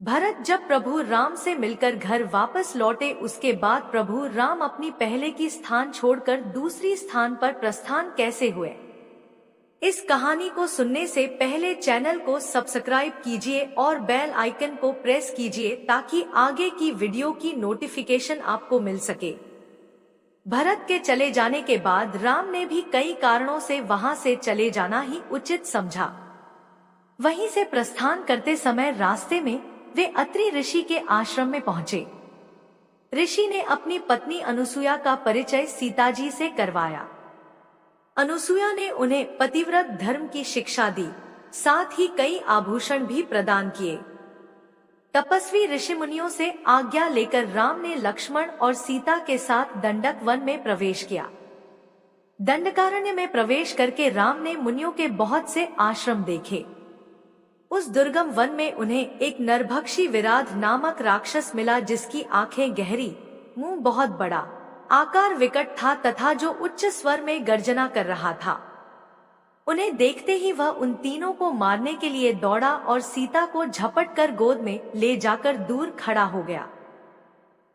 भरत जब प्रभु राम से मिलकर घर वापस लौटे उसके बाद प्रभु राम अपनी पहले की स्थान छोड़कर दूसरी स्थान पर प्रस्थान कैसे हुए। इस कहानी को सुनने से पहले चैनल को सब्सक्राइब कीजिए और बेल आइकन को प्रेस कीजिए ताकि आगे की वीडियो की नोटिफिकेशन आपको मिल सके। भरत के चले जाने के बाद राम ने भी कई कारणों से वहां से चले जाना ही उचित समझा। वहीं से प्रस्थान करते समय रास्ते में वे अत्रि ऋषि के आश्रम में पहुंचे। ऋषि ने अपनी पत्नी अनुसुया का परिचय सीताजी से करवाया। अनुसुया ने उन्हें पतिव्रत धर्म की शिक्षा दी, साथ ही कई आभूषण भी प्रदान किए। तपस्वी ऋषि मुनियों से आज्ञा लेकर राम ने लक्ष्मण और सीता के साथ दंडक वन में प्रवेश किया। दंडकारण्य में प्रवेश करके राम ने मुनियों के बहुत से आश्रम देखे। उस दुर्गम वन में उन्हें एक नरभक्षी विराध नामक राक्षस मिला जिसकी आंखें गहरी, मुंह बहुत बड़ा, आकार विकट था तथा जो उच्च स्वर में गर्जना कर रहा था। उन्हें देखते ही वह उन तीनों को मारने के लिए दौड़ा और सीता को झपट कर गोद में ले जाकर दूर खड़ा हो गया।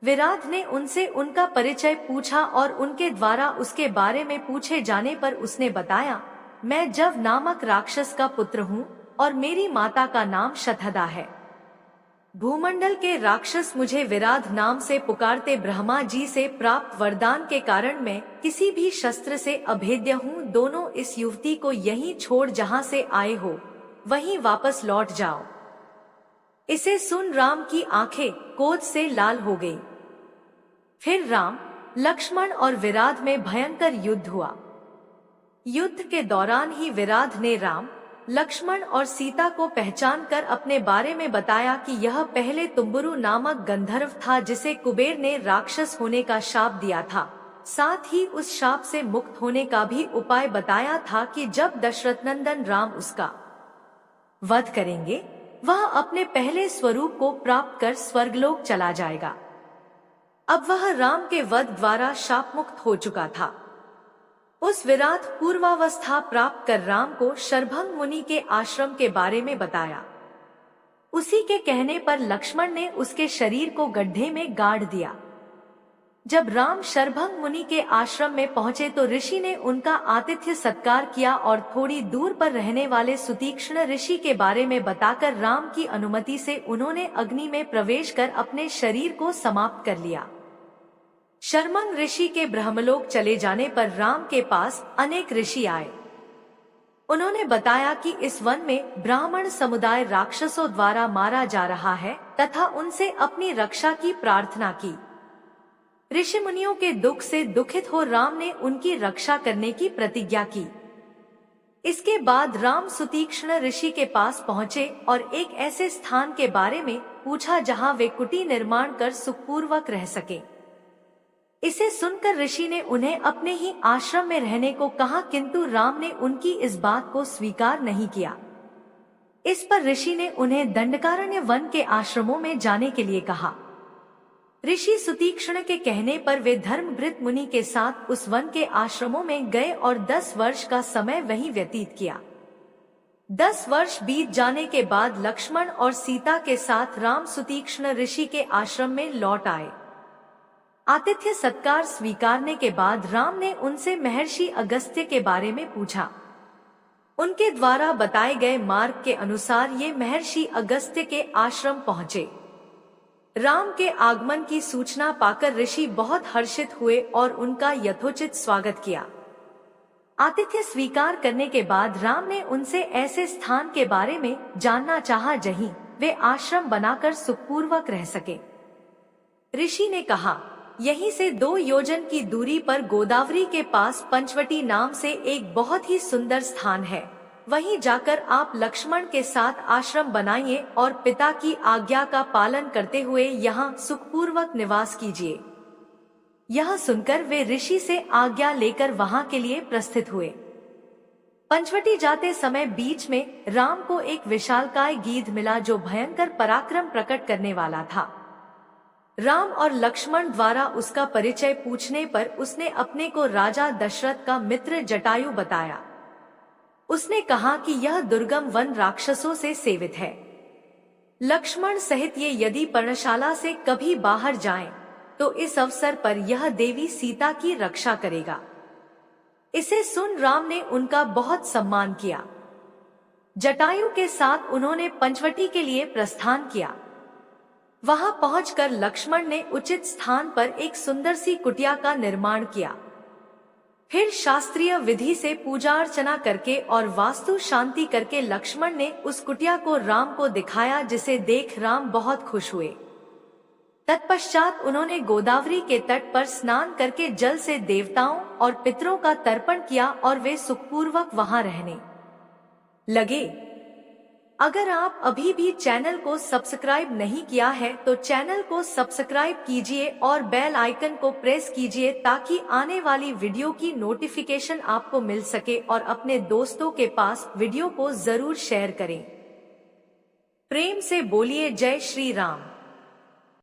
विराध ने उनसे उनका परिचय पूछा और उनके द्वारा उसके बारे में पूछे जाने पर उसने बताया, मैं जव नामक राक्षस का पुत्र हूँ और मेरी माता का नाम शतधा है। भूमंडल के राक्षस मुझे विराध नाम से पुकारते ब्रह्मा जी से प्राप्त वरदान के कारण मैं किसी भी शस्त्र से अभेद्य हूँ। दोनों इस युवती को यहीं छोड़ जहाँ से आए हो वहीं वापस लौट जाओ। इसे सुन राम की आंखें क्रोध से लाल हो गई। फिर राम, लक्ष्मण और विराध में भयंकर युद्ध हुआ। युद्ध के दौरान ही विराध ने राम, लक्ष्मण और सीता को पहचान कर अपने बारे में बताया कि यह पहले तुम्बुरु नामक गंधर्व था जिसे कुबेर ने राक्षस होने का शाप दिया था। साथ ही उस शाप से मुक्त होने का भी उपाय बताया था कि जब दशरथ नंदन राम उसका वध करेंगे वह अपने पहले स्वरूप को प्राप्त कर स्वर्गलोक चला जाएगा। अब वह राम के वध द्वारा शाप मुक्त हो चुका था। उस विराट पूर्वावस्था प्राप्त कर राम को शरभंग मुनि के आश्रम के बारे में बताया। उसी के कहने पर लक्ष्मण ने उसके शरीर को गड्ढे में गाड़ दिया। जब राम शरभंग मुनि के आश्रम में पहुंचे तो ऋषि ने उनका आतिथ्य सत्कार किया और थोड़ी दूर पर रहने वाले सुतीक्ष्ण ऋषि के बारे में बताकर राम की अनुमति से उन्होंने अग्नि में प्रवेश कर अपने शरीर को समाप्त कर लिया। शर्मंग ऋषि के ब्रह्मलोक चले जाने पर राम के पास अनेक ऋषि आए। उन्होंने बताया कि इस वन में ब्राह्मण समुदाय राक्षसों द्वारा मारा जा रहा है तथा उनसे अपनी रक्षा की प्रार्थना की। ऋषि मुनियों के दुख से दुखित हो राम ने उनकी रक्षा करने की प्रतिज्ञा की। इसके बाद राम सुतीक्ष्ण ऋषि के पास पहुँचे और एक ऐसे स्थान के बारे में पूछा जहाँ वे कुटी निर्माण कर सुखपूर्वक रह सके। इसे सुनकर ऋषि ने उन्हें अपने ही आश्रम में रहने को कहा, किंतु राम ने उनकी इस बात को स्वीकार नहीं किया। इस पर ऋषि ने उन्हें दंडकारण्य वन के आश्रमों में जाने के लिए कहा। ऋषि सुतीक्ष्ण के कहने पर वे धर्मभृत मुनि के साथ उस वन के आश्रमों में गए और 10 वर्ष का समय वहीं व्यतीत किया। 10 वर्ष बीत जाने के बाद लक्ष्मण और सीता के साथ राम सुतीक्ष्ण ऋषि के आश्रम में लौट आए। आतिथ्य सत्कार स्वीकारने के बाद राम ने उनसे महर्षि अगस्त्य के बारे में पूछा। उनके द्वारा बताए गए मार्ग के अनुसार ये महर्षि अगस्त्य के आश्रम पहुँचे। राम के आगमन की सूचना पाकर ऋषि बहुत हर्षित हुए और उनका यथोचित स्वागत किया। आतिथ्य स्वीकार करने के बाद राम ने उनसे ऐसे स्थान के बारे में जानना चाहा जहीं वे आश्रम बनाकर सुखपूर्वक रह सके। ऋषि ने कहा, यहीं से 2 योजन की दूरी पर गोदावरी के पास पंचवटी नाम से एक बहुत ही सुंदर स्थान है। वहीं जाकर आप लक्ष्मण के साथ आश्रम बनाइए और पिता की आज्ञा का पालन करते हुए यहाँ सुखपूर्वक निवास कीजिए। यह सुनकर वे ऋषि से आज्ञा लेकर वहाँ के लिए प्रस्थित हुए। पंचवटी जाते समय बीच में राम को एक विशालकाय गीध मिला जो भयंकर पराक्रम प्रकट करने वाला था। राम और लक्ष्मण द्वारा उसका परिचय पूछने पर उसने अपने को राजा दशरथ का मित्र जटायु बताया। उसने कहा कि यह दुर्गम वन राक्षसों से सेवित है। लक्ष्मण सहित ये यदि पर्णशाला से कभी बाहर जाएं, तो इस अवसर पर यह देवी सीता की रक्षा करेगा। इसे सुन राम ने उनका बहुत सम्मान किया। जटायु के साथ उन्होंने पंचवटी के लिए प्रस्थान किया। वहां पहुंचकर लक्ष्मण ने उचित स्थान पर एक सुंदर सी कुटिया का निर्माण किया। फिर शास्त्रीय विधि से पूजा अर्चना करके और वास्तु शांति करके लक्ष्मण ने उस कुटिया को राम को दिखाया, जिसे देख राम बहुत खुश हुए। तत्पश्चात उन्होंने गोदावरी के तट पर स्नान करके जल से देवताओं और पितरों का तर्पण किया और वे सुखपूर्वक वहां रहने लगे। अगर आप अभी भी चैनल को सब्सक्राइब नहीं किया है तो चैनल को सब्सक्राइब कीजिए और बेल आइकन को प्रेस कीजिए, ताकि आने वाली वीडियो की नोटिफिकेशन आपको मिल सके, और अपने दोस्तों के पास वीडियो को जरूर शेयर करें। प्रेम से बोलिए जय श्री राम।